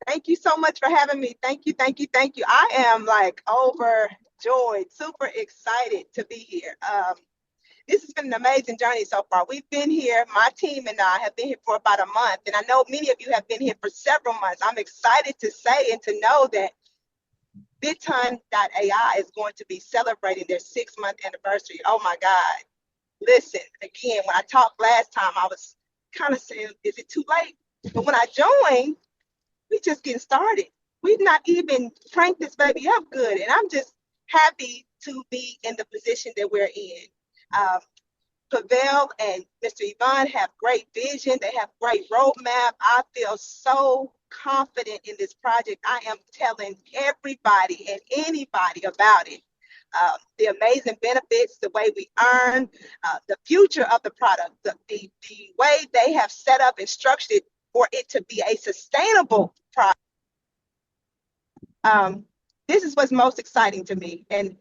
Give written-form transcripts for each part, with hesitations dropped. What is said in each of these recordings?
Thank you so much for having me. Thank you, thank you, thank you. I am like overjoyed, super excited to be here. This has been an amazing journey so far. We've been here, my team and I have been here for about a month, and I know many of you have been here for several months. I'm excited to say and to know that BitTON.AI is going to be celebrating their 6-month anniversary. Oh my God. Listen, again, when I talked last time, I was kind of saying, is it too late? But when I joined, we just getting started. We've not even cranked this baby up good, and I'm just happy to be in the position that we're in. Um, Pavel and Mr. Yvonne have great vision. They have great roadmap. I feel so confident in this project. I am telling everybody and anybody about it. The amazing benefits, the way we earn, the future of the product, the way they have set up and structured it for it to be a sustainable product. This is what's most exciting to me. And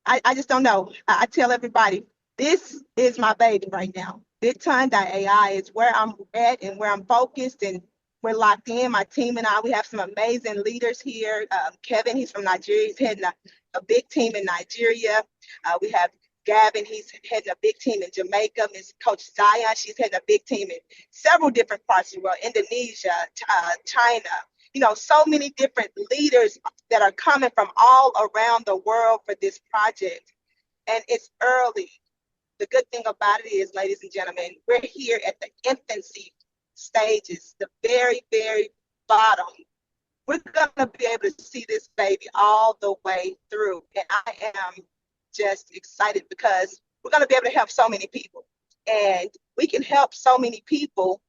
I just don't know. I tell everybody, this is my baby right now. BitTON.AI is where I'm at and where I'm focused, and we're locked in. My team and I, we have some amazing leaders here. Kevin, he's from Nigeria. He's heading a big team in Nigeria. We have Gavin, he's heading a big team in Jamaica. Miss Coach Zion, she's heading a big team in several different parts of the world, Indonesia, China. You know, so many different leaders that are coming from all around the world for this project. And it's early. The good thing about it is, ladies and gentlemen, we're here at the infancy stages, the very, very bottom. We're going to be able to see this baby all the way through. And I am just excited because we're going to be able to help so many people. And we can help so many people,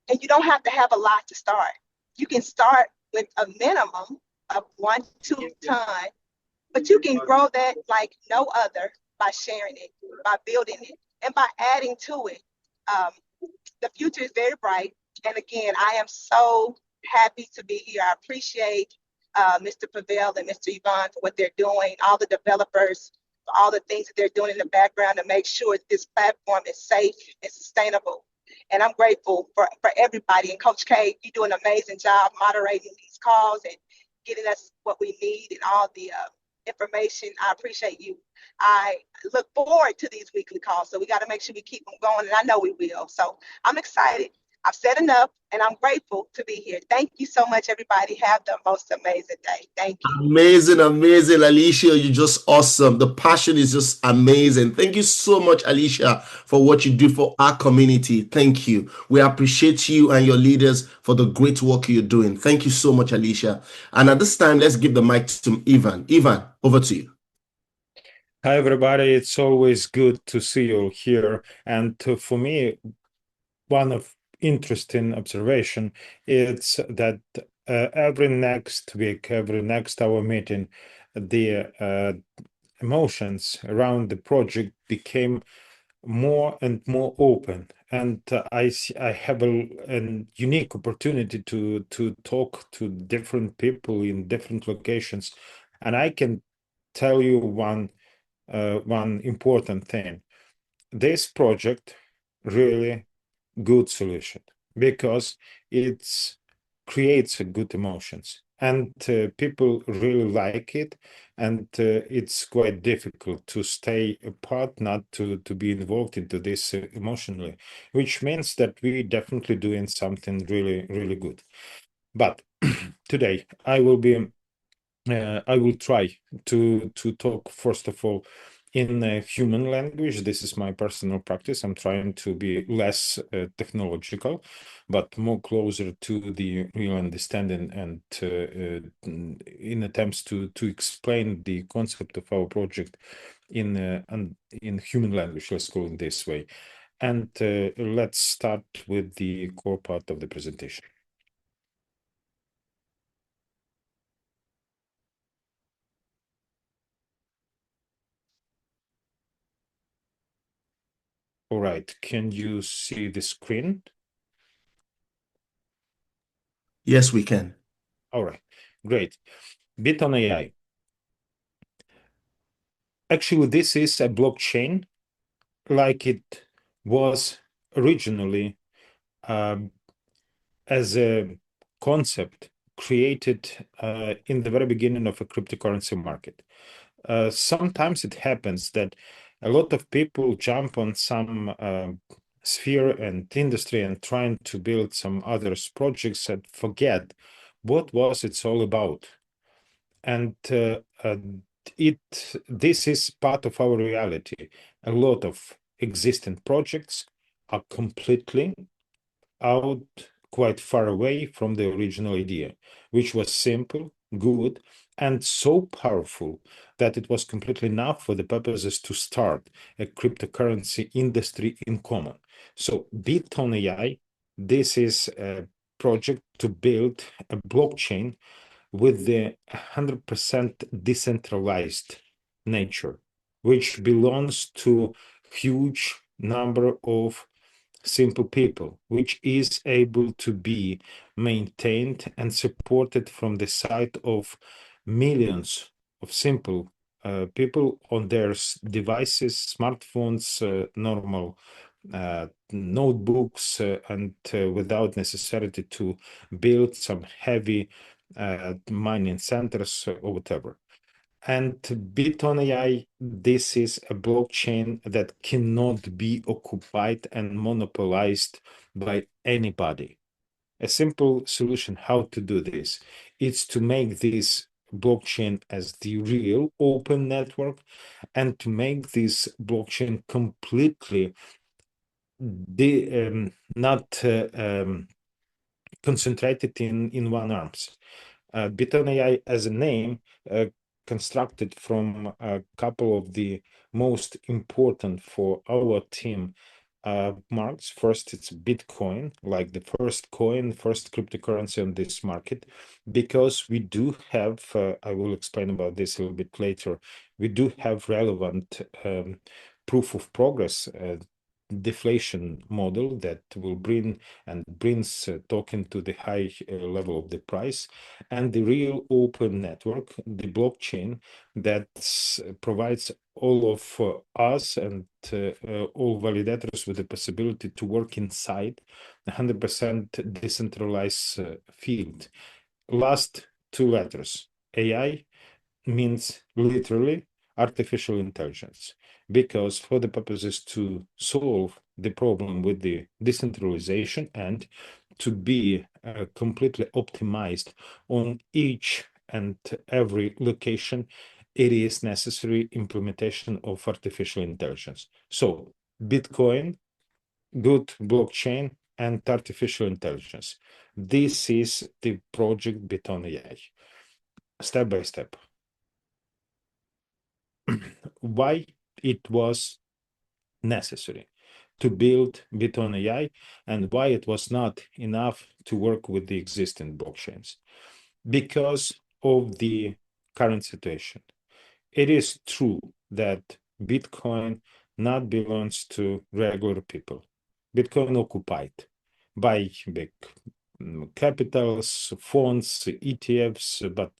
and you don't have to have a lot to start. You can start with a minimum of 1-2 ton, but you can grow that like no other by sharing it, by building it, and by adding to it. Um, the future is very bright. And again, I am so happy to be here. I appreciate Mr. Pavel and Mr. Yvonne for what they're doing, all the developers, for all the things that they're doing in the background to make sure that this platform is safe and sustainable. And I'm grateful for everybody. And Coach K, you do an amazing job moderating these calls and getting us what we need and all the information. I appreciate you. I look forward to these weekly calls. So we got to make sure we keep them going. And I know we will. So I'm excited. I've said enough, and I'm grateful to be here. Thank you so much, everybody. Have the most amazing day. Thank you. Amazing, amazing, Alicia. You're just awesome. The passion is just amazing. Thank you so much, Alicia, for what you do for our community. Thank you. We appreciate you and your leaders for the great work you're doing. Thank you so much, Alicia. And at this time, let's give the mic to Ivan. Ivan, over to you. Hi, everybody. It's always good to see you here. And for me, one of interesting observation is that every next week, every next hour meeting, the emotions around the project became more and more open, and I have a unique opportunity to talk to different people in different locations, and I can tell you one important thing. This project really good solution because it creates good emotions, and people really like it, and it's quite difficult to stay apart, not to be involved into this emotionally, which means that we definitely doing something really good. But today I will try to talk first of all in human language. This is my personal practice. I'm trying to be less technological, but more closer to the real understanding, and in attempts to explain the concept of our project in human language, let's call it this way. And let's start with the core part of the presentation. All right, can you see the screen? Yes, we can. All right, great. BitTON.AI. Actually, this is a blockchain like it was originally, um, as a concept created in the very beginning of a cryptocurrency market. Sometimes it happens that a lot of people jump on some sphere and industry and trying to build some others projects and forget what was it's all about. And it this is part of our reality. A lot of existing projects are completely out, quite far away from the original idea, which was simple, good, and so powerful that it was completely enough for the purposes to start a cryptocurrency industry in common. So BitTON.AI, this is a project to build a blockchain with the 100% decentralized nature, which belongs to huge number of simple people, which is able to be maintained and supported from the side of millions of simple people on their devices, smartphones, normal notebooks, and without necessity to build some heavy mining centers or whatever. And BitTON.AI, this is a blockchain that cannot be occupied and monopolized by anybody. A simple solution how to do this is to make this blockchain as the real open network and to make this blockchain completely not concentrated in one arms. BitTON.AI as a name constructed from a couple of the most important for our team marks. First, it's Bitcoin, like the first coin, first cryptocurrency on this market, because we do have, I will explain about this a little bit later, we do have relevant proof of progress deflation model that will bring and brings token to the high level of the price, and the real open network, the blockchain that provides all of us and all validators with the possibility to work inside 100% decentralized field. Last two letters, AI, means literally artificial intelligence, because for the purposes to solve the problem with the decentralization and to be completely optimized on each and every location, it is necessary implementation of artificial intelligence. So Bitcoin, good blockchain, and artificial intelligence. This is the project BitTON.AI, step by step. Why it was necessary to build BitTON.AI and why it was not enough to work with the existing blockchains. Because of the current situation. It is true that Bitcoin not belongs to regular people. Bitcoin occupied by big capitals, funds, ETFs, but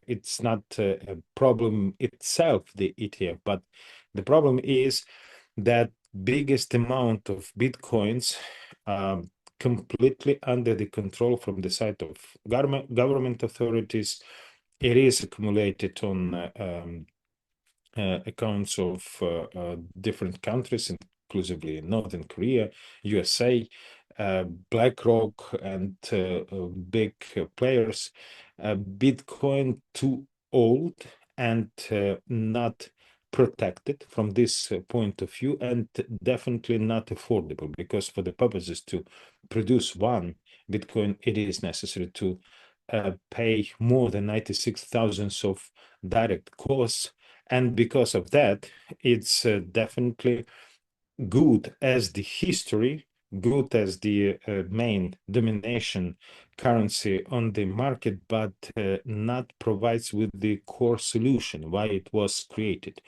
it's not a problem itself, the ETF, but the problem is that biggest amount of Bitcoins completely under the control from the side of government authorities. It is accumulated on accounts of different countries, inclusively Northern Korea, USA, BlackRock, and big players. Bitcoin too old and not protected from this point of view, and definitely not affordable, because for the purposes to produce one Bitcoin, it is necessary to pay more than 96,000 of direct costs. And because of that, it's definitely good as the history, good as the main domination currency on the market, but not provides with the core solution why it was created.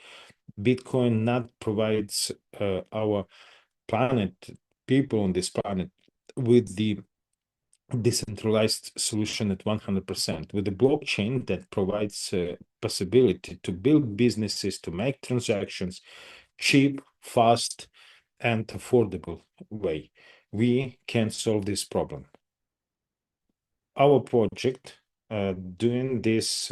Bitcoin not provides our planet, people on this planet, with the decentralized solution at 100% with a blockchain that provides possibility to build businesses, to make transactions cheap, fast, and affordable way. We can solve this problem. Our project doing this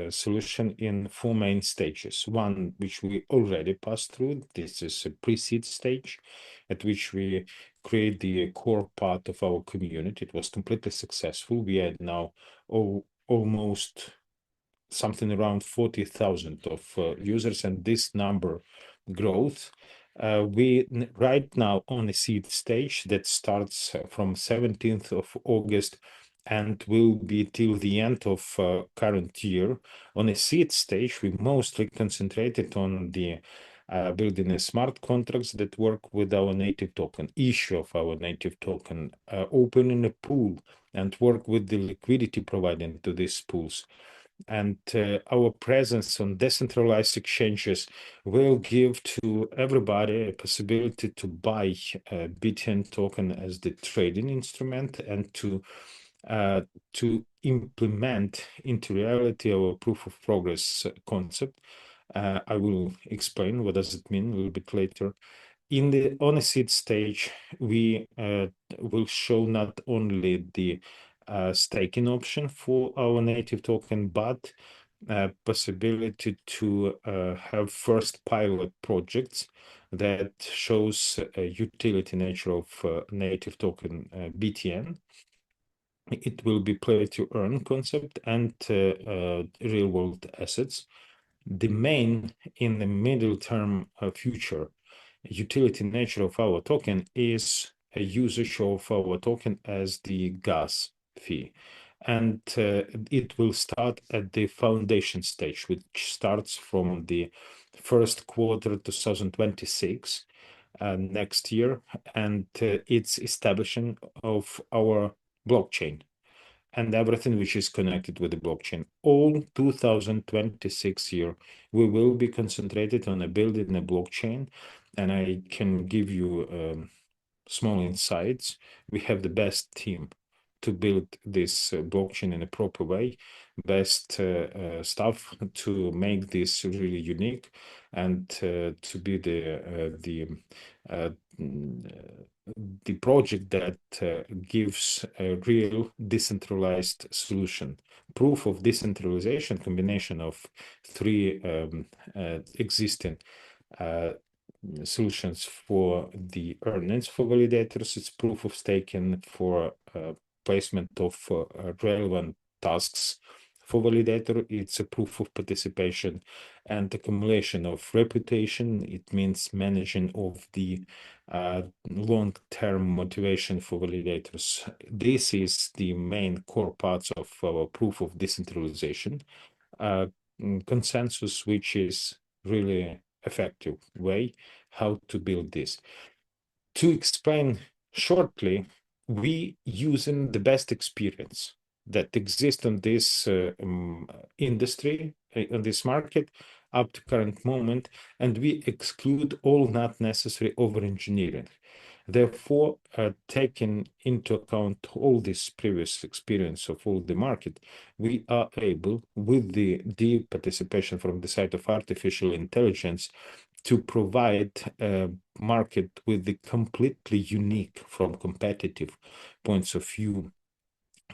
solution in four main stages. One, which we already passed through. This is a pre-seed stage at which we create the core part of our community. It was completely successful. We had now almost something around 40,000 of users, and this number growth. We right now on a seed stage that starts from 17th of August and will be till the end of current year. On a seed stage, we mostly concentrated on the building a smart contracts that work with our native token, issue of our native token, opening a pool and work with the liquidity provided to these pools. And our presence on decentralized exchanges will give to everybody a possibility to buy BitTON token as the trading instrument and to implement into reality our proof of progress concept. I will explain what does it mean a little bit later. In the on a seed stage, we will show not only the staking option for our native token, but possibility to have first pilot projects that shows a utility nature of native token BTN. It will be play to earn concept and real world assets. The main in the middle term future utility nature of our token is a usage of our token as the gas fee. And it will start at the foundation stage, which starts from the first quarter 2026 next year, and it's establishing of our blockchain and everything which is connected with the blockchain. All 2026 year, we will be concentrated on a building a blockchain, and I can give you small insights. We have the best team to build this blockchain in a proper way, best stuff to make this really unique, and to be the project that gives a real decentralized solution. Proof of decentralization combination of three existing solutions for the earnings for validators. It's proof of staking for placement of relevant tasks for validator. It's a proof of participation and accumulation of reputation. It means managing of the long-term motivation for validators. This is the main core parts of our proof of decentralization. Consensus, which is really effective way how to build this. To explain shortly, we using the best experience that exists on this industry, on this market up to current moment, and we exclude all not necessary over engineering. Therefore, taking into account all this previous experience of all the market, we are able, with the deep participation from the side of artificial intelligence, to provide a market with the completely unique from competitive points of view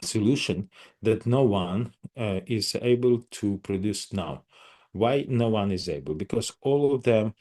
solution that no one is able to produce now. Why no one is able? Because all of them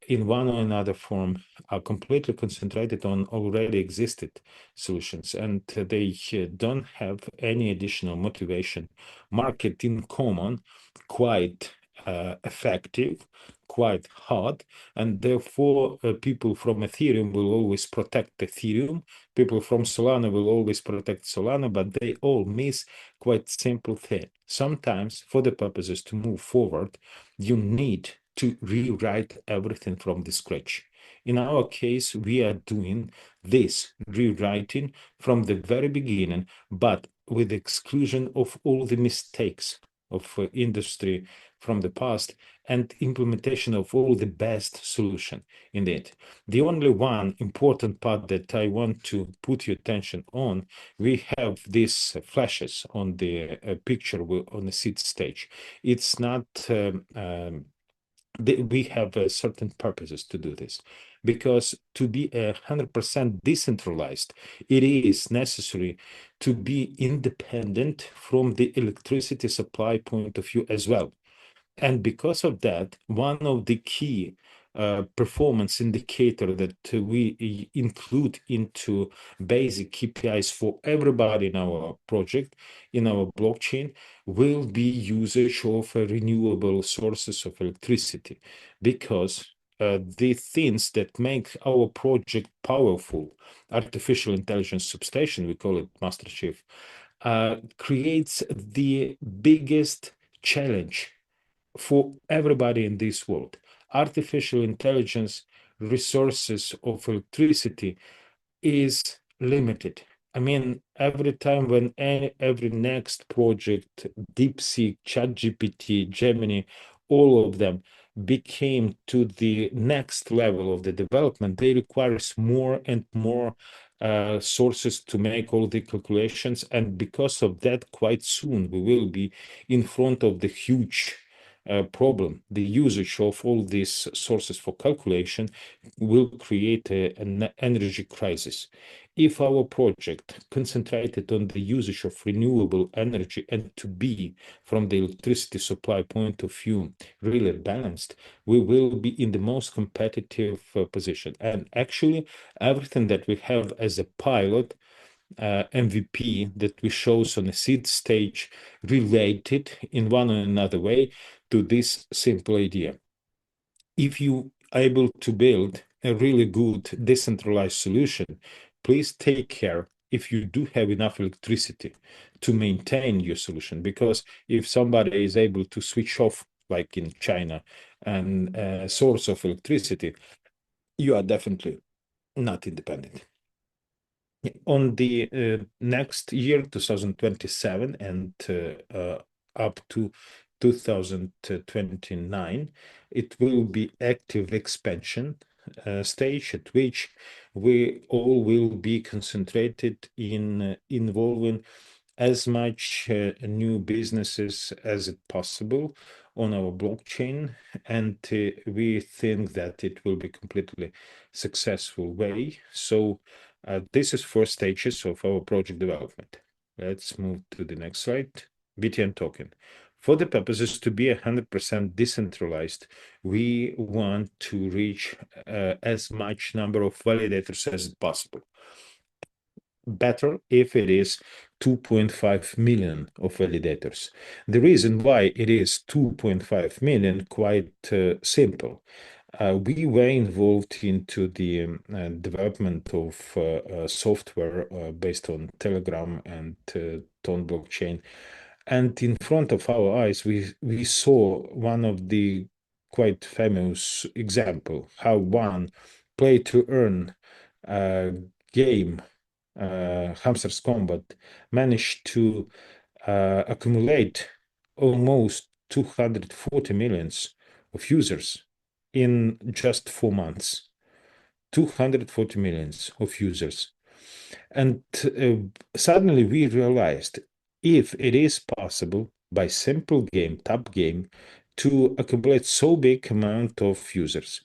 in one or another form are completely concentrated on already existed solutions, and they don't have any additional motivation. Market in common, quite effective, quite hard, and therefore people from Ethereum will always protect Ethereum. People from Solana will always protect Solana, but they all miss quite simple thing. Sometimes, for the purposes to move forward, you need to rewrite everything from the scratch. In our case, we are doing this rewriting from the very beginning, but with exclusion of all the mistakes of industry from the past, and implementation of all the best solution in it. The only one important part that I want to put your attention on, we have these flashes on the picture on the seed stage. It's not we have certain purposes to do this, because to be 100% decentralized, it is necessary to be independent from the electricity supply point of view as well. And because of that, one of the key performance indicator that we include into basic KPIs for everybody in our project, in our blockchain, will be usage of renewable sources of electricity, because the things that make our project powerful, artificial intelligence substation, we call it Master Chief, creates the biggest challenge for everybody in this world. Artificial intelligence resources of electricity is limited. I mean, every time when every next project, DeepSeek, ChatGPT, Gemini, all of them became to the next level of the development, they requires more and more sources to make all the calculations. And because of that, quite soon we will be in front of the huge problem. The usage of all these sources for calculation will create an energy crisis. If our project concentrated on the usage of renewable energy and to be, from the electricity supply point of view, really balanced, we will be in the most competitive position. And actually, everything that we have as a pilot MVP that we shows on a seed stage related in one or another way to this simple idea. If you are able to build a really good decentralized solution, please take care if you do have enough electricity to maintain your solution. Because if somebody is able to switch off, like in China, and a source of electricity, you are definitely not independent. On the next year, 2027, and up to 2029, it will be active expansion stage at which we all will be concentrated in involving as much new businesses as it possible on our blockchain, and we think that it will be completely successful way. So this is 4 stages of our project development. Let's move to the next slide. BTN token. For the purposes to be 100% decentralized, we want to reach as much number of validators as possible. Better if it is 2.5 million of validators. The reason why it is 2.5 million, quite simple. We were involved into the development of software based on Telegram and Ton blockchain. And in front of our eyes, we saw one of the quite famous example, how one play to earn game, Hamster's Combat, managed to accumulate almost 240 millions of users in just 4 months. 240 millions of users. And suddenly we realized, if it is possible by simple game, tap game, to accumulate so big amount of users,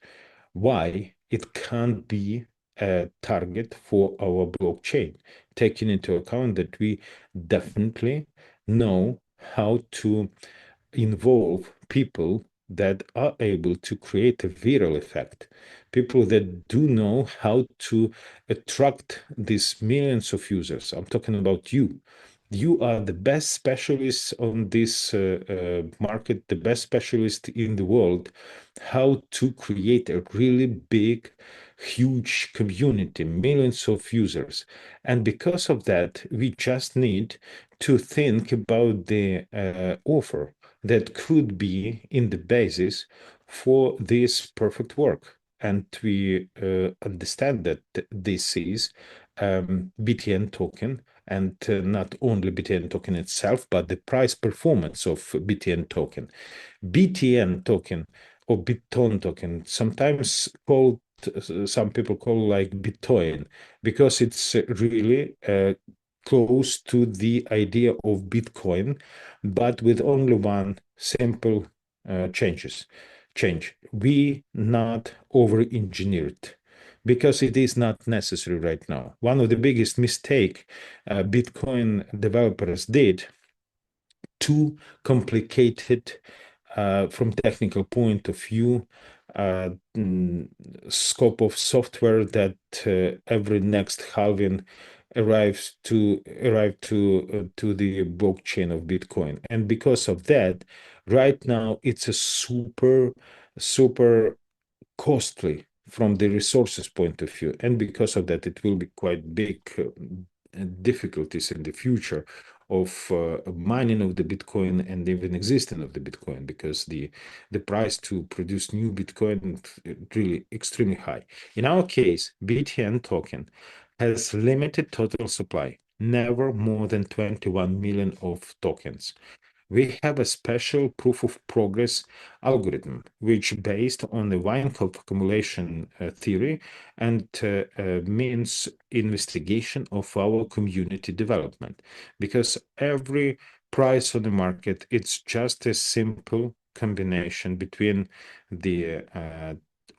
why it can't be a target for our blockchain, taking into account that we definitely know how to involve people that are able to create a viral effect, people that do know how to attract these millions of users. I'm talking about you. You are the best specialist on this market, the best specialist in the world, how to create a really big, huge community, millions of users. And because of that, we just need to think about the offer that could be in the basis for this perfect work. And we understand that this is BTN token, and not only BTN token itself, but the price performance of BTN token. BTN token or BitTON token, sometimes called, some people call like BitTOin, because it's really close to the idea of Bitcoin, but with only one simple change. We not over-engineered because it is not necessary right now. One of the biggest mistake Bitcoin developers did, too complicated from technical point of view, uh, mm, scope of software that every next halving arrive to the blockchain of Bitcoin, and because of that, right now it's a super costly from the resources point of view, and because of that, it will be quite big difficulties in the future of mining of the Bitcoin and even existing of the Bitcoin, because the price to produce new Bitcoin really extremely high. In our case, BTN token has limited total supply, never more than 21 million of tokens. We have a special proof of progress algorithm, which based on the Weinberg accumulation theory and means investigation of our community development. Because every price on the market, it's just a simple combination between the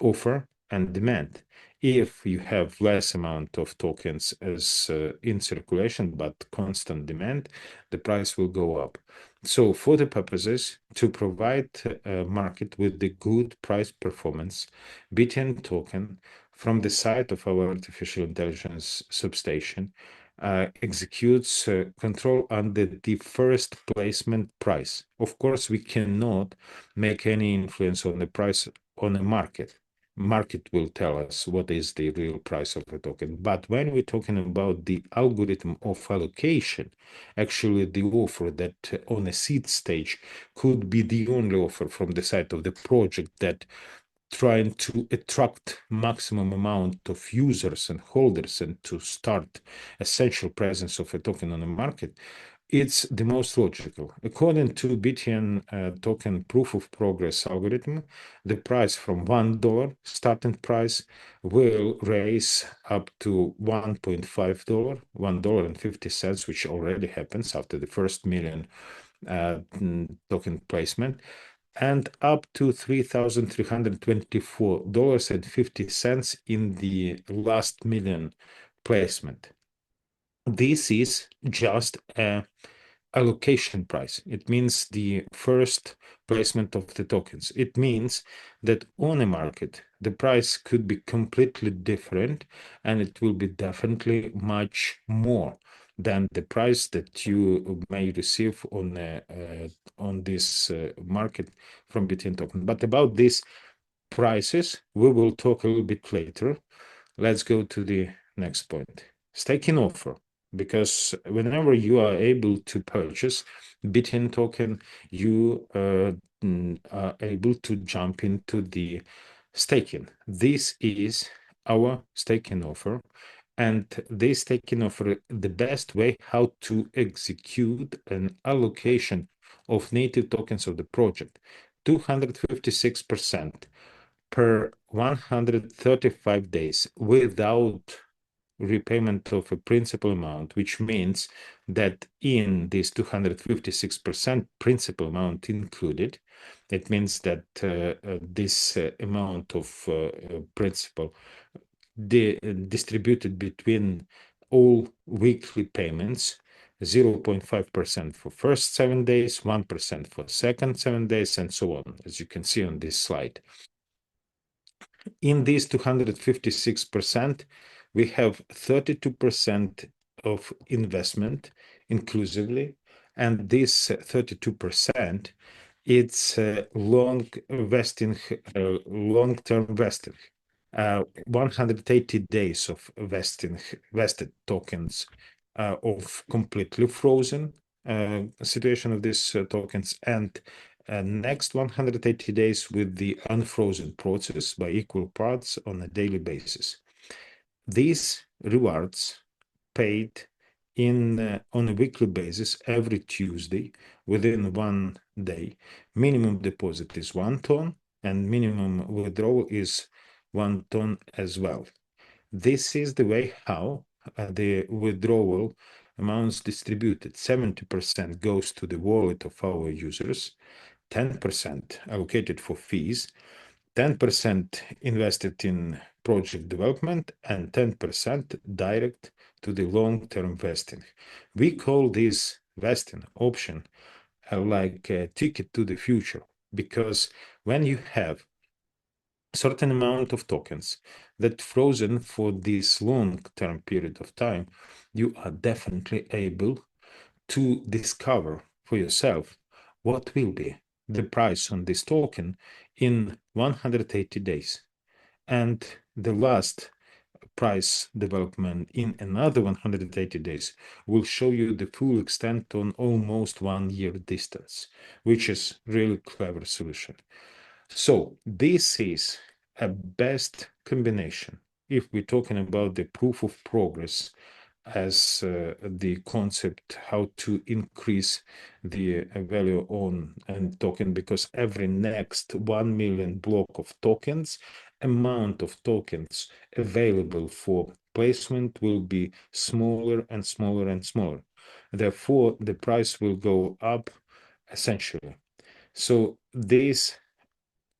offer and demand. If you have less amount of tokens as in circulation, but constant demand, the price will go up. So for the purposes to provide a market with the good price performance, BTN token from the side of our artificial intelligence substation executes control under the first placement price. Of course, we cannot make any influence on the price on the market. Market will tell us what is the real price of a token. But when we're talking about the algorithm of allocation, actually the offer that on a seed stage could be the only offer from the side of the project that trying to attract maximum amount of users and holders and to start essential presence of a token on the market, it's the most logical. According to BTN token proof of progress algorithm, the price from $1 starting price will raise up to $1.5, $1.50, which already happens after the first million token placement, and up to $3,324.50 in the last million placement. This is just a allocation price. It means the first placement of the tokens. It means that on a market, the price could be completely different, and it will be definitely much more than the price that you may receive on this market from BTN token. But about these prices, we will talk a little bit later. Let's go to the next point. Staking offer. Because whenever you are able to purchase BTN token, you are able to jump into the staking. This is our staking offer. And this staking offer the best way how to execute an allocation of native tokens of the project. 256% per 135 days without repayment of a principal amount, which means that in this 256% principal amount included, it means that this amount of principal distributed between all weekly payments, 0.5% for first 7 days, 1% for second 7 days, and so on, as you can see on this slide. In this 256%, we have 32% of investment inclusively, and this 32%, it's long-term vesting. 180 days of vested tokens of completely frozen situation of these tokens, and next 180 days with the unfrozen process by equal parts on a daily basis. These rewards paid on a weekly basis every Tuesday within 1 day. Minimum deposit is 1 ton and minimum withdrawal is 1 ton as well. This is the way how the withdrawal amounts distributed. 70% goes to the wallet of our users, 10% allocated for fees, 10% invested in project development, and 10% direct to the long-term vesting. We call this vesting option like a ticket to the future, because when you have certain amount of tokens that frozen for this long-term period of time, you are definitely able to discover for yourself what will be the price on this token in 180 days. And the last price development in another 180 days will show you the full extent on almost 1 year distance, which is really clever solution. So this is a best combination if we're talking about the proof of progress as the concept how to increase the value on a token, because every next 1 million block of tokens, amount of tokens available for placement will be smaller and smaller and smaller. Therefore, the price will go up essentially. So this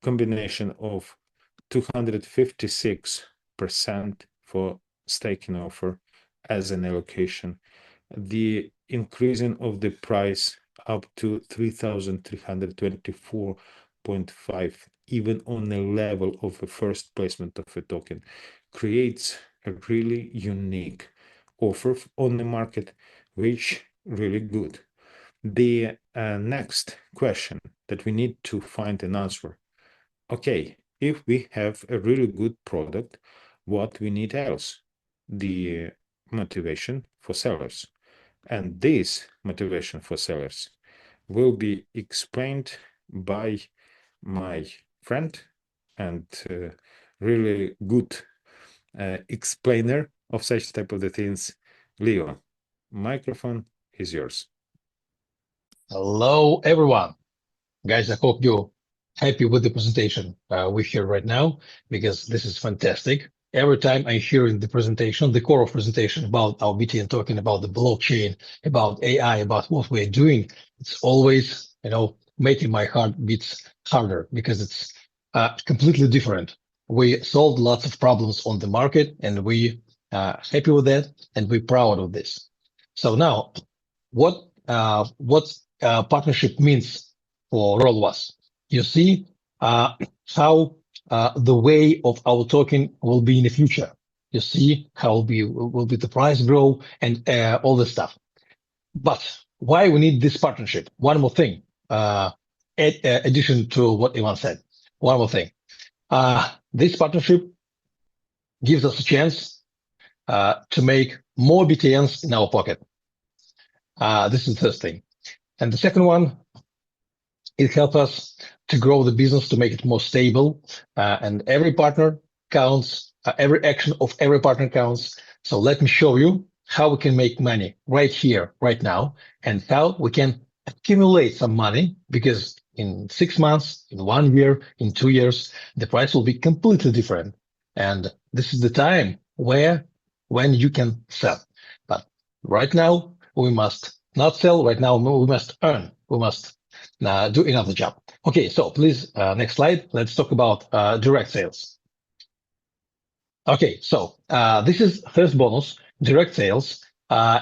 combination of 256% for staking offer as an allocation, the increasing of the price up to 3,324.5, even on the level of a first placement of a token, creates a really unique offer on the market, which really good. The next question that we need to find an answer. Okay, if we have a really good product, what we need else? The motivation for sellers. And this motivation for sellers will be explained by my friend and really good explainer of such type of the things, Leo. Microphone is yours. Hello, everyone. Guys, I hope you're happy with the presentation we hear right now, because this is fantastic. Every time I hear in the presentation, the core of presentation about our BTN, talking about the blockchain, about AI, about what we're doing, it's always, making my heart beats harder, because it's completely different. We solved lots of problems on the market, and we happy with that, and we're proud of this. So now, what partnership means for all of us? You see how the way of our token will be in the future. You see how will be the price grow and all this stuff. But why we need this partnership? One more thing, addition to what Ivan said. One more thing. This partnership gives us a chance to make more BTNs in our pocket. This is the first thing. And the second one, it helps us to grow the business, to make it more stable. And every partner counts, every action of every partner counts. So let me show you how we can make money right here, right now, and how we can accumulate some money, because in 6 months, in 1 year, in 2 years, the price will be completely different. And this is the time when you can sell. But right now, we must not sell. Right now, we must earn. We must do another job. Okay, so please, next slide. Let's talk about direct sales. Okay, so this is first bonus, direct sales,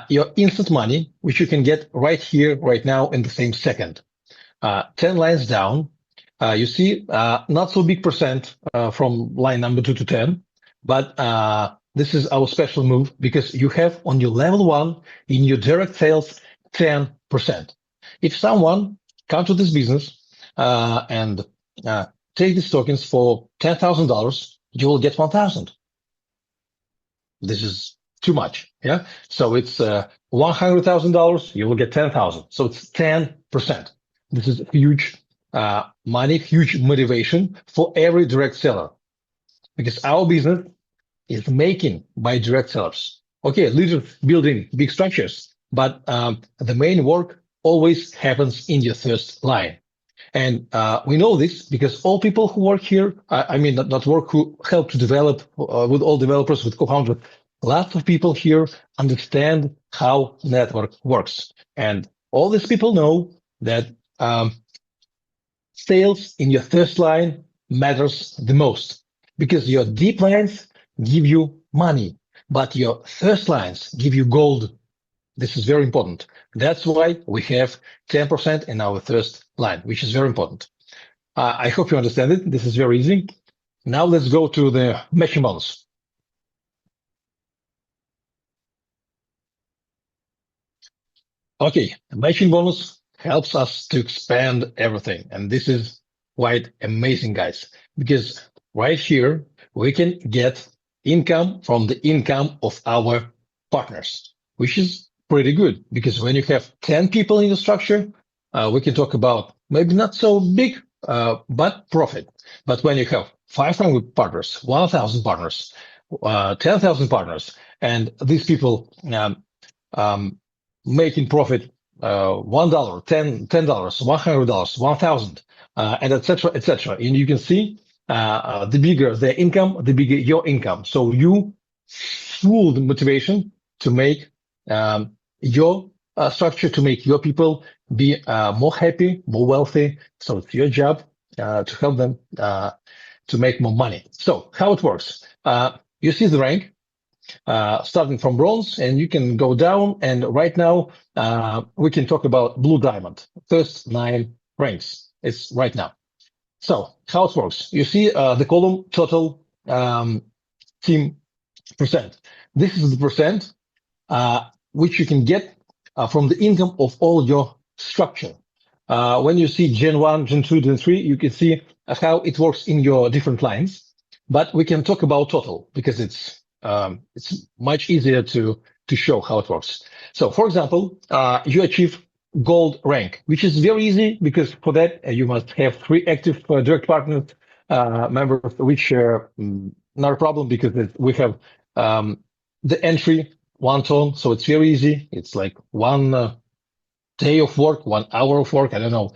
your instant money, which you can get right here, right now, in the same second. 10 lines down, you see not so big percent from line number 2 to 10, but this is our special move, because you have on your level 1 in your direct sales 10%. If someone come to this business and take these tokens for $10,000, you will get 1,000. This is too much, yeah? So it's $100,000, you will get 10,000. So it's 10%. This is huge money, huge motivation for every direct seller, because our business is making by direct sellers. Okay, leaders building big structures, but the main work always happens in your first line. And we know this because all people who work here, I mean, not work, who help to develop with all developers, with co-founders, lots of people here understand how network works. And all these people know that sales in your first line matters the most because your deep lines give you money, but your first lines give you gold. This is very important. That's why we have 10% in our first line, which is very important. I hope you understand it. This is very easy. Now let's go to the matching models. Okay, matching bonus helps us to expand everything. And this is quite amazing, guys, because right here, we can get income from the income of our partners, which is pretty good because when you have 10 people in the structure, we can talk about maybe not so big, but profit. But when you have 500 partners, 1,000 partners, 10,000 partners, and these people um, making profit $1, $10, $100, 1,000, and etc. etc. And you can see the bigger the income, the bigger your income. So you full the motivation to make your structure, to make your people be more happy, more wealthy. So it's your job to help them to make more money. So how it works? You see the rank starting from bronze, and you can go down. And right now, we can talk about blue diamond, first 9 ranks. It's right now. So how it works? You see the column total team percent. This is the percent which you can get from the income of all your structure. When you see Gen 1, Gen 2, Gen 3, you can see how it works in your different lines. But we can talk about total because it's much easier to show how it works. So, for example, you achieve gold rank, which is very easy because for that you must have 3 active direct partners members, which not a problem because we have the entry 1 ton, so it's very easy. It's like 1 day of work, 1 hour of work. I don't know.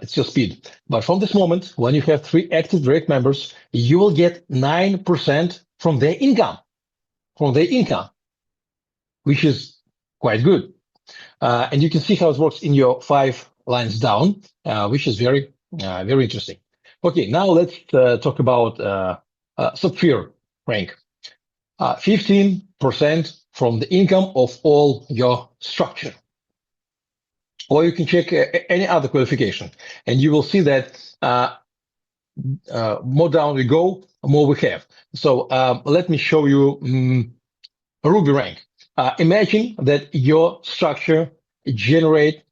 It's your speed. But from this moment, when you have 3 active direct members, you will get 9% from their income, which is quite good. And you can see how it works in your 5 lines down, which is very interesting. Okay, now let's talk about sapphire rank. 15% from the income of all your structure. Or you can check any other qualification, and you will see that more down we go, more we have. So let me show you Ruby rank. Imagine that your structure generate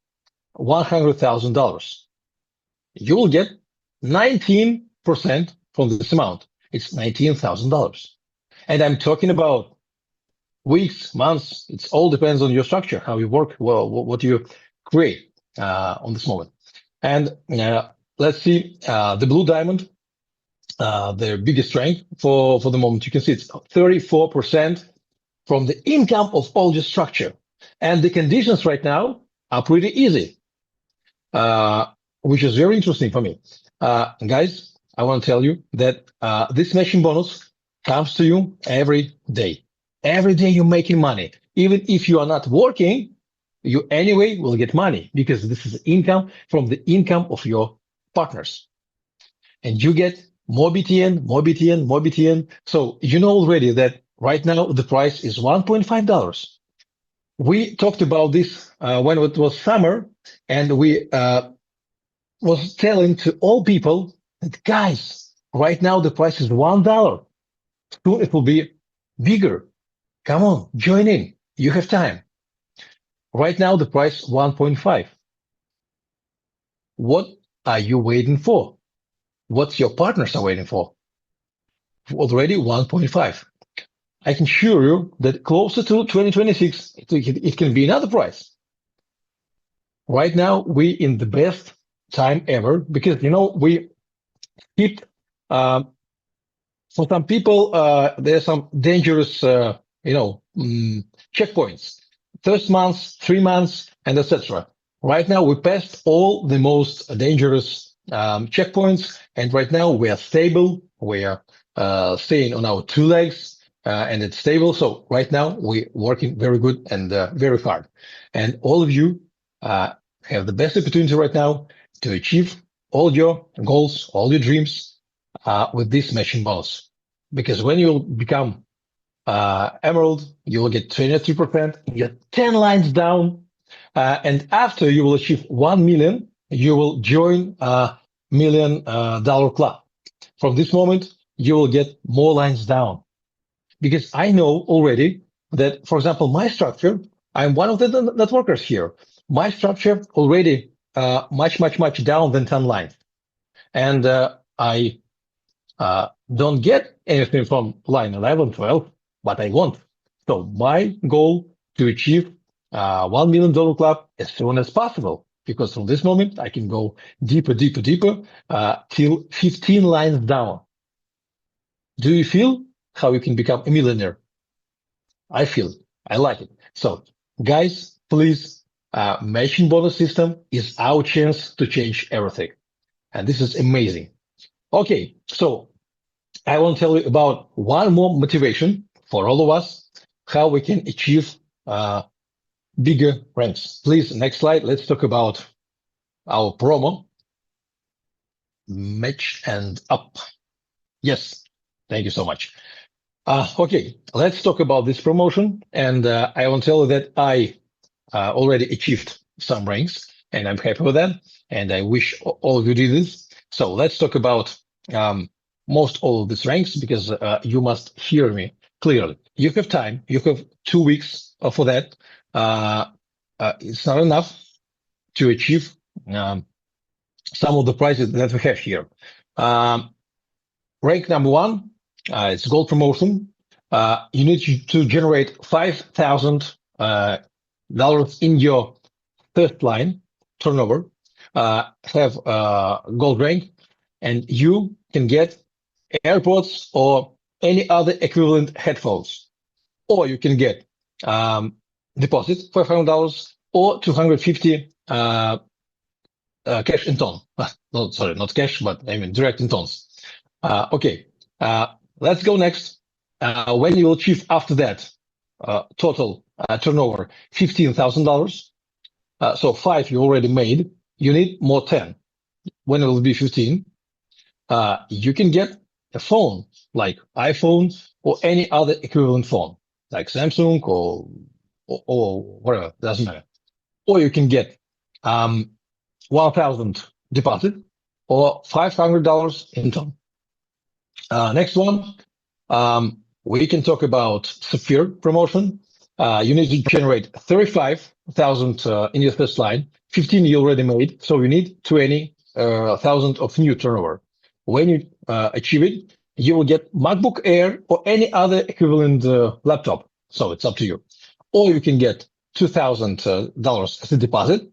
$100,000. You will get 19% from this amount. It's $19,000. And I'm talking about weeks, months. It all depends on your structure, how you work, well, what you create on this moment. And let's see the blue diamond, their biggest strength for the moment. You can see it's 34% from the income of all your structure. And the conditions right now are pretty easy, which is very interesting for me. Guys, I want to tell you that this matching bonus comes to you every day. Every day you're making money. Even if you are not working, you anyway will get money because this is income from the income of your partners. And you get more BTN, more BTN, more BTN. So you know already that right now the price is $1.5. We talked about this when it was summer, and we was telling to all people that, guys, right now the price is $1. Soon it will be bigger. Come on, join in. You have time. Right now the price 1.5. What are you waiting for? What your partners are waiting for? Already 1.5. I can assure you that closer to 2026, it can be another price. Right now, we in the best time ever because, we keep, for some people, there's some dangerous, checkpoints. First month, 3 months, and etc. Right now, we passed all the most dangerous checkpoints, and right now we are stable. We are staying on our 2 legs, and it's stable. So right now we're working very good and very hard. And all of you have the best opportunity right now to achieve all your goals, all your dreams with this matching bonus. Because when you become Emerald, you will get 23%, you get 10 lines down. And after you will achieve 1 million, you will join a $1 million club. From this moment, you will get more lines down. Because I know already that, for example, my structure, I'm one of the networkers here. My structure already much down than 10 lines. And I don't get anything from line 11, 12, but I want. So my goal to achieve $1 million club as soon as possible, because from this moment I can go deeper till 15 lines down. Do you feel how you can become a millionaire? I feel it. I like it. So guys, please, matching bonus system is our chance to change everything. And this is amazing. Okay. So I want to tell you about one more motivation for all of us, how we can achieve bigger ranks. Please, next slide. Let's talk about our promo. Match and up. Yes. Thank you so much. Okay, let's talk about this promotion. And I want to tell you that I already achieved some ranks, and I'm happy with that. And I wish all of you did this. So let's talk about most all of these ranks, because you must hear me clearly. You have time. You have 2 weeks for that. It's not enough to achieve some of the prizes that we have here. Rank number one, it's gold promotion. You need to generate $5,000 in your first line turnover, have gold rank, and you can get AirPods or any other equivalent headphones. Or you can get deposit $500 or 250 cash in ton. No, sorry, not cash, but I mean direct in tons. Okay, let's go next. When you will achieve after that total turnover $15,000. So 5 you already made. You need more 10. When it will be 15, you can get a phone like iPhone or any other equivalent phone like Samsung or whatever, doesn't matter. Or you can get 1,000 deposit or $500 in ton. Next one, we can talk about Sapphire promotion. You need to generate 35,000 in your first line. 15 you already made, so you need 20,000 of new turnover. When you achieve it, you will get MacBook Air or any other equivalent laptop. So it's up to you. Or you can get $2,000 as a deposit,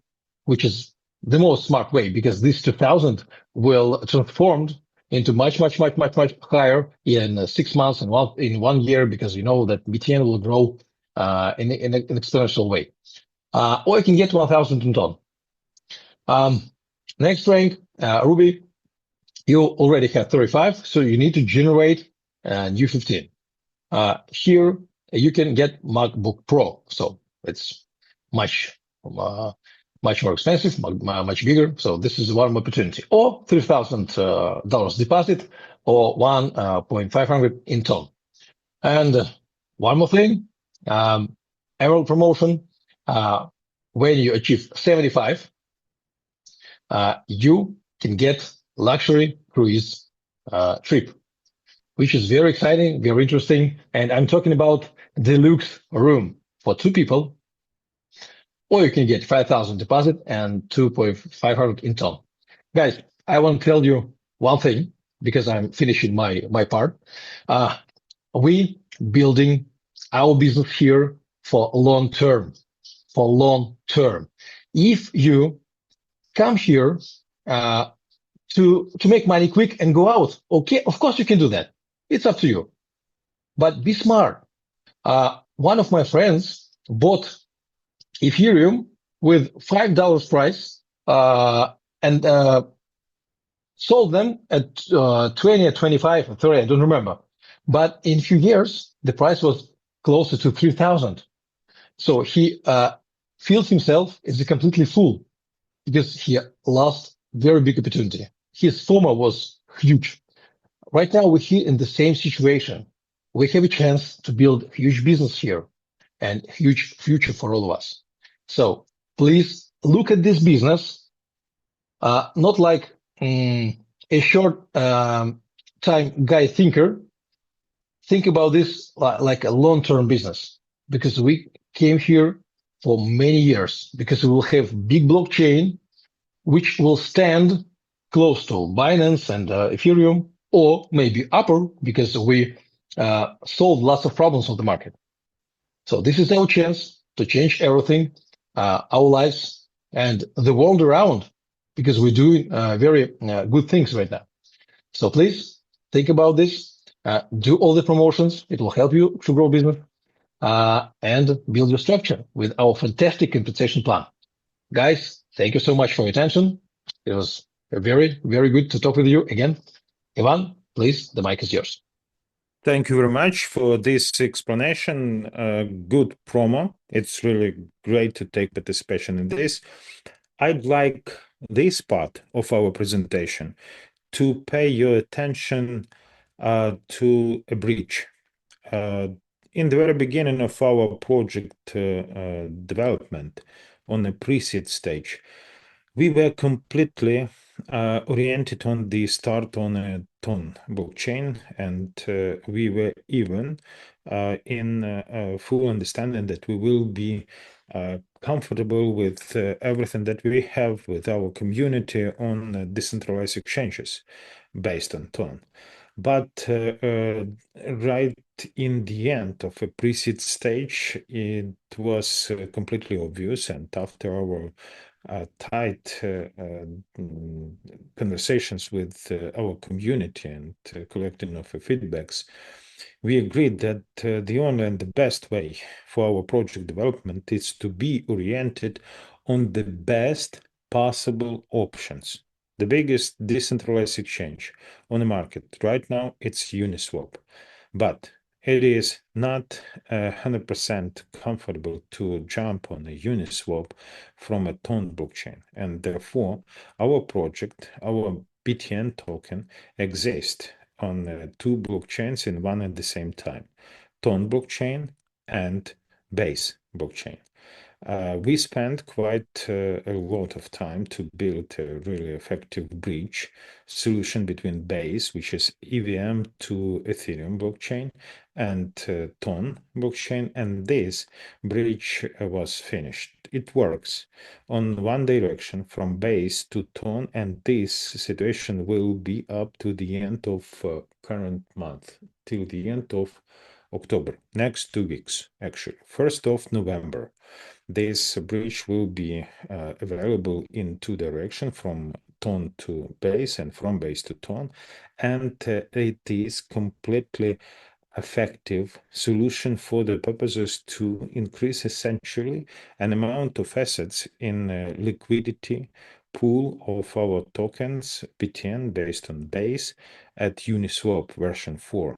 which is the most smart way, because this 2,000 will transform into much higher in 6 months and in 1 year, because you know that BTN will grow in an exponential way. Or you can get 1,000 in ton. Next rank, Ruby, you already have 35, so you need to generate new 15. Here you can get MacBook Pro, so it's much more expensive, much bigger. So this is one opportunity. Or $3,000 deposit or 1,500 in ton. And one more thing, Emerald promotion. When you achieve 75, you can get luxury cruise trip, which is very exciting, very interesting. And I'm talking about deluxe room for 2 people. Or you can get 5,000 deposit and 2,500 in ton. Guys, I want to tell you one thing, because I'm finishing my part. We building our business here for long term. If you come here to make money quick and go out, okay, of course you can do that. It's up to you. But be smart. one of my friends bought Ethereum with $5 price, and sold them at 20 or 25 or 30, I don't remember. But in a few years, the price was closer to 3,000. So he feels himself as a completely fool because he lost very big opportunity. His FOMO was huge. Right now, we're here in the same situation. We have a chance to build huge business here and huge future for all of us. So please look at this business, not like a short time guy thinker. Think about this like a long-term business because we came here for many years because we will have big blockchain which will stand close to Binance and Ethereum, or maybe upper because we solve lots of problems on the market. So this is our chance to change everything, our lives and the world around, because we're doing very good things right now. So please think about this, do all the promotions. It will help you to grow business and build your structure with our fantastic compensation plan. Guys, thank you so much for your attention. It was very, very good to talk with you again. Ivan, please, the mic is yours. Thank you very much for this explanation. Good promo. It's really great to take participation in this. I'd like this part of our presentation to pay your attention to a breach. In the very beginning of our project development on the pre-seed stage, we were completely oriented on the start on a TON blockchain, and we were even in full understanding that we will be comfortable with everything that we have with our community on decentralized exchanges based on TON. But right in the end of a pre-seed stage, it was completely obvious, and after our tight conversations with our community and collecting of feedbacks, we agreed that the only and the best way for our project development is to be oriented on the best possible options. The biggest decentralized exchange on the market right now, it's Uniswap. But it is not 100% comfortable to jump on a Uniswap from a TON blockchain. And therefore, our project, our BTN token, exists on two blockchains in one at the same time, TON blockchain and Base blockchain. We spent quite a lot of time to build a really effective bridge solution between Base, which is EVM to Ethereum blockchain, and TON blockchain, and this bridge was finished. It works on one direction from Base to TON, and this situation will be up to the end of current month, till the end of October, next 2 weeks, actually, 1st of November. This bridge will be available in two directions, from TON to Base and from Base to TON, and it is completely effective solution for the purposes to increase essentially an amount of assets in liquidity pool of our tokens BTN based on Base at Uniswap version 4.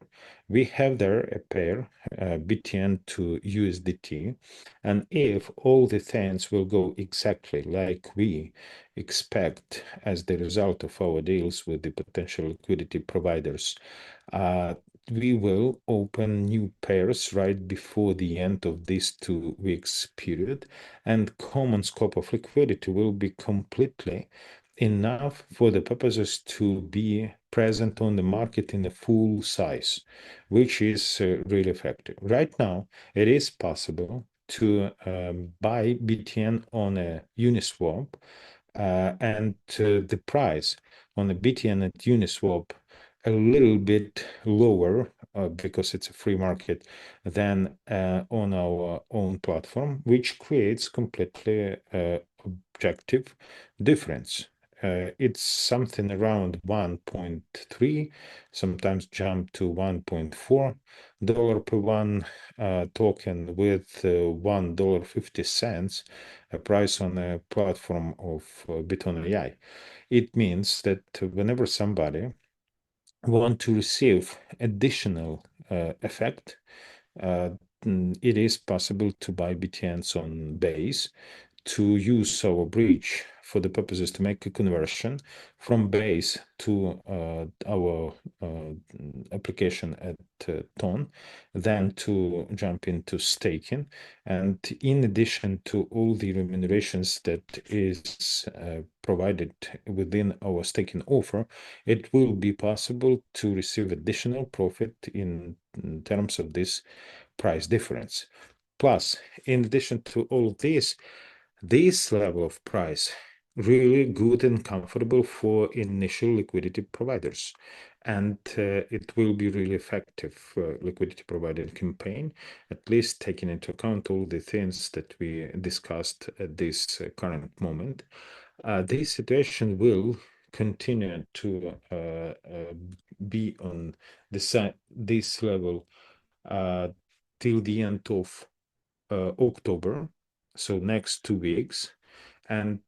We have there a pair BTN to USDT, and if all the things will go exactly like we expect as the result of our deals with the potential liquidity providers, we will open new pairs right before the end of this 2 weeks period, and common scope of liquidity will be completely enough for the purposes to be present on the market in a full size, which is really effective. Right now, it is possible to buy BTN on a Uniswap, and the price on a BTN at Uniswap a little bit lower because it's a free market than on our own platform, which creates completely objective difference. It's something around 1.3, sometimes jump to $1.4 per one token with $1.50 a price on a platform of BitTON.AI. It means that whenever somebody want to receive additional effect, it is possible to buy BTNs on base to use our bridge for the purposes to make a conversion from base to our application at TON, then to jump into staking. And in addition to all the remunerations that is provided within our staking offer, it will be possible to receive additional profit in terms of this price difference. Plus, in addition to all of this level of price really good and comfortable for initial liquidity providers, and it will be really effective liquidity provider campaign, at least taking into account all the things that we discussed at this current moment. This situation will continue to be on this level till the end of October, so next 2 weeks. And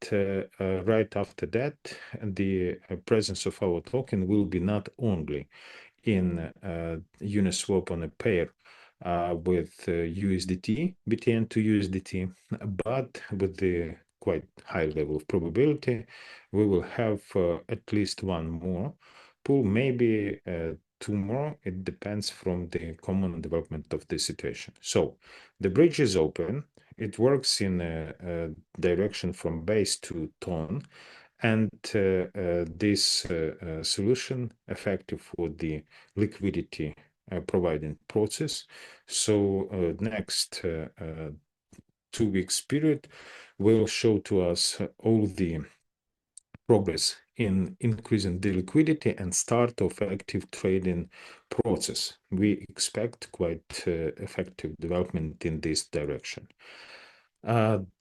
right after that, the presence of our token will be not only in Uniswap on a pair with USDT, BTN to USDT, but with the quite high level of probability, we will have at least one more pool, maybe two more. It depends from the common development of the situation. So the bridge is open. It works in a direction from base to TON, and this solution effective for the liquidity providing process. So next 2 weeks period will show to us all the progress in increasing the liquidity and start of active trading process. We expect quite effective development in this direction.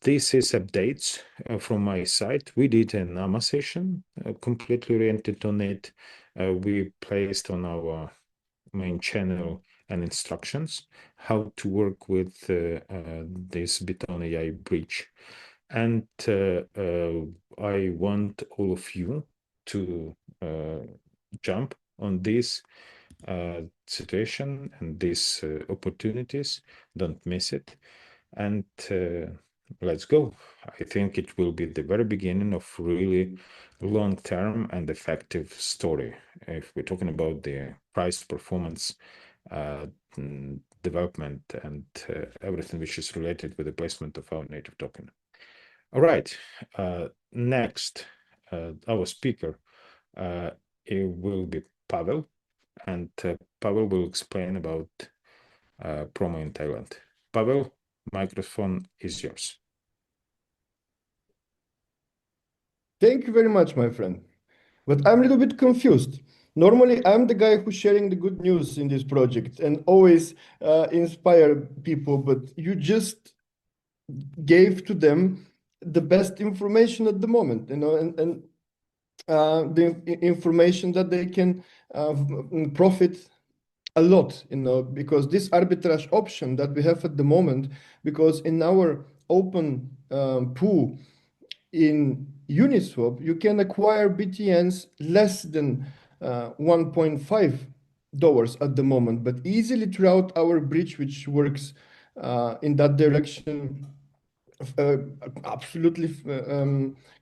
This is updates from my side. We did an AMA session completely oriented on it. We placed on our main channel and instructions how to work with this BitTON.AI bridge. And I want all of you to jump on this situation and these opportunities. Don't miss it. And let's go. I think it will be the very beginning of really long-term and effective story. If we're talking about the price performance development and everything which is related with the placement of our native token. All right, next, our speaker, it will be Pavel, and Pavel will explain about promo in Thailand. Pavel, microphone is yours. Thank you very much, my friend. But I'm a little bit confused. Normally, I'm the guy who's sharing the good news in this project and always inspire people, but you just gave to them the best information at the moment, and the information that they can profit a lot, because this arbitrage option that we have at the moment, because in our open pool in Uniswap, you can acquire BTNs less than $1.5 at the moment, but easily throughout our bridge, which works in that direction, absolutely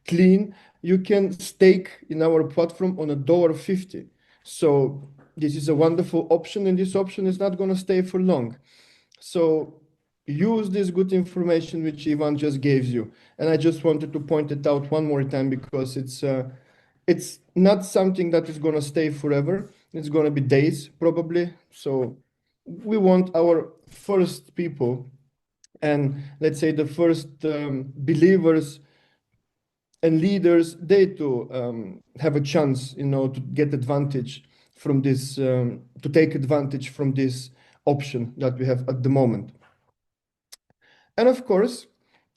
clean, you can stake in our platform on $1.50. So this is a wonderful option, and this option is not going to stay for long. So use this good information which Ivan just gave you. And I just wanted to point it out one more time because it's not something that is going to stay forever. It's going to be days probably. So we want our first people and let's say the first believers and leaders, they to have a chance, to get advantage from this, to take advantage from this option that we have at the moment. And of course,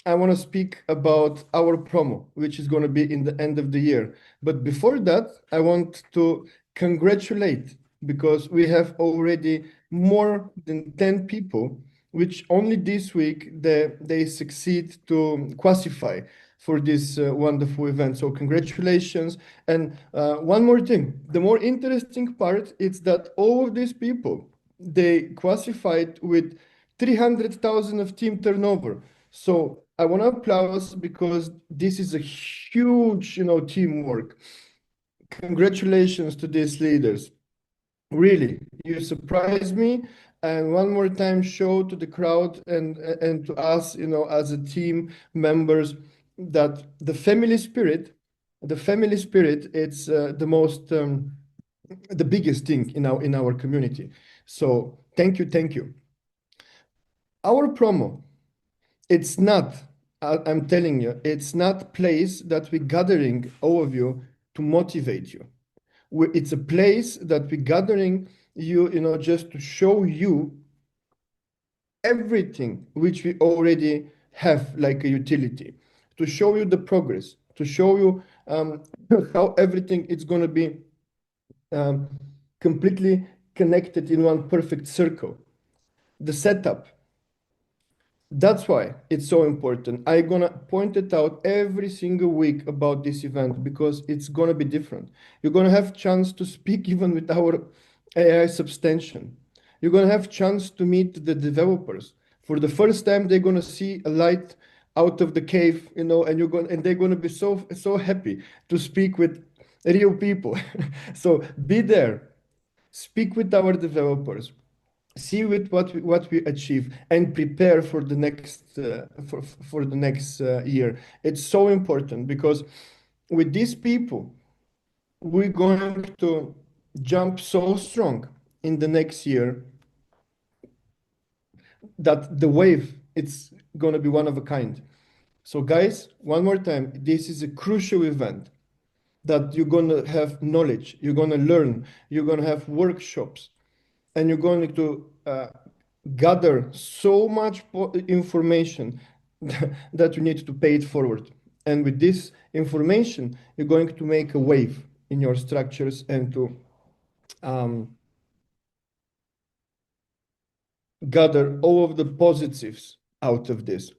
I want to speak about our promo, which is going to be in the end of the year. But before that, I want to congratulate because we have already more than 10 people, which only this week they succeed to qualify for this wonderful event. So congratulations. And one more thing, the more interesting part is that all of these people, they classified with 300,000 of team turnover. So I want to applause because this is a huge, teamwork. Congratulations to these leaders. Really, you surprised me. And one more time, show to the crowd and to us, as a team members, that the family spirit, it's the most, the biggest thing in our community. So thank you. Our promo, it's not, I'm telling you, it's not place that we gathering all of you to motivate you. It's a place that we gathering you, just to show you everything which we already have like a utility, to show you the progress, to show you how everything is going to be um, completely connected in one perfect circle. The setup, that's why it's so important. I'm gonna point it out every single week about this event because it's gonna be different. You're gonna have chance to speak even with our AI substantiation. You're gonna have chance to meet the developers. For the first time, they're gonna see a light out of the cave, and they're gonna be so happy to speak with real people. So be there, speak with our developers, see with what we achieve, and prepare for the next for the next year. It's so important because with these people we're going to jump so strong in the next year that the wave, it's going to be one of a kind. So guys, one more time, this is a crucial event that you're going to have knowledge, you're going to learn, you're going to have workshops, and you're going to gather so much information that you need to pay it forward. And with this information, you're going to make a wave in your structures and to gather all of the positives out of this.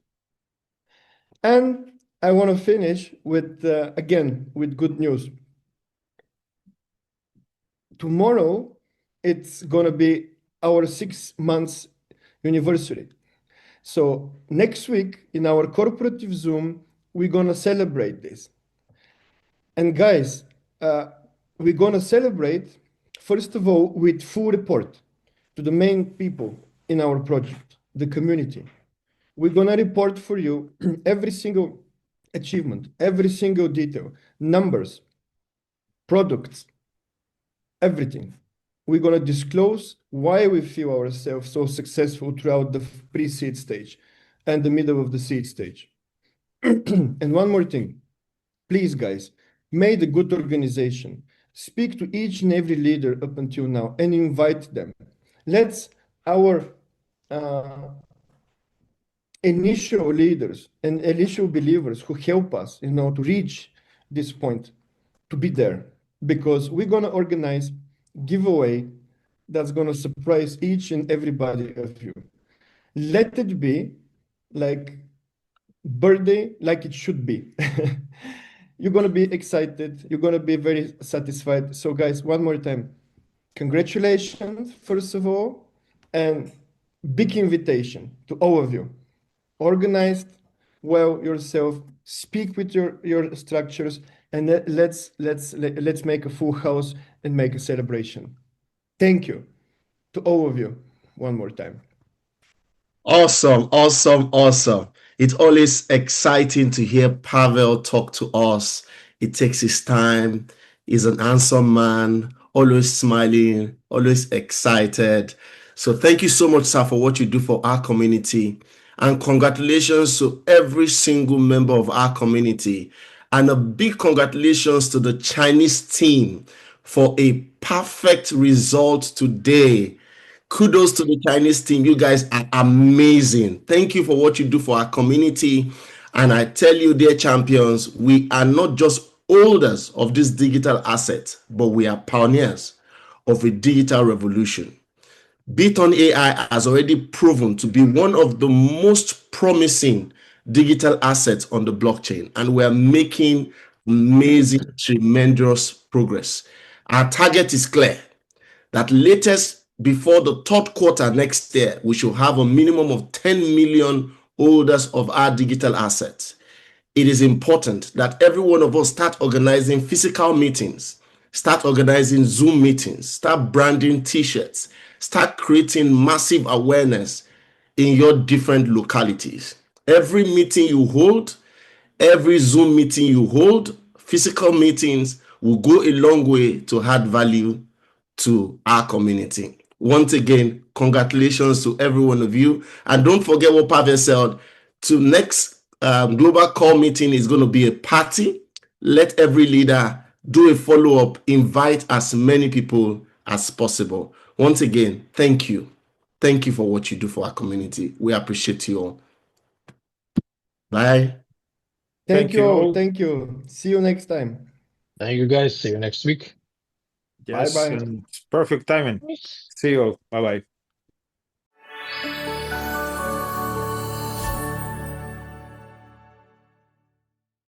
And I want to finish with, again, with good news. Tomorrow, it's going to be our 6 months anniversary. So next week in our corporative Zoom, we're going to celebrate this. And guys, we're going to celebrate, first of all, with full report to the main people in our project, the community. We're going to report for you every single achievement, every single detail, numbers, products, everything. We're going to disclose why we feel ourselves so successful throughout the pre-seed stage and the middle of the seed stage. And one more thing, please, guys, make a good organization. Speak to each and every leader up until now and invite them. Let's our initial leaders and initial believers who help us, to reach this point, to be there, because we're going to organize giveaway that's going to surprise each and everybody of you. Let it be like birthday, like it should be. You're going to be excited. You're going to be very satisfied. So guys, one more time, congratulations, first of all, and big invitation to all of you. Organized well yourself, speak with your structures, and let's make a full house and make a celebration. Thank you to all of you one more time. Awesome, awesome, awesome. It's always exciting to hear Pavel talk to us. He takes his time. He's an handsome man, always smiling, always excited. So thank you so much, sir, for what you do for our community. And congratulations to every single member of our community. And a big congratulations to the Chinese team for a perfect result today. Kudos to the Chinese team. You guys are amazing. Thank you for what you do for our community. And I tell you, dear champions, we are not just holders of this digital asset, but we are pioneers of a digital revolution. BitTON.AI has already proven to be one of the most promising digital assets on the blockchain, and we are making amazing, tremendous progress. Our target is clear that latest before the third quarter next year, we should have a minimum of 10 million holders of our digital assets. It is important that every one of us start organizing physical meetings, start organizing Zoom meetings, start branding t-shirts, start creating massive awareness in your different localities. Every meeting you hold, every Zoom meeting you hold, physical meetings will go a long way to add value to our community. Once again, congratulations to every one of you. And don't forget what Pavel said. To next global call meeting is going to be a party. Let every leader do a follow-up, invite as many people as possible. Once again, thank you. Thank you for what you do for our community. We appreciate you all. Bye. Thank you you all. all. Thank you. See you next time. Thank you, guys. See you next week. Yes, Bye-bye. and perfect timing. See you all. Bye bye.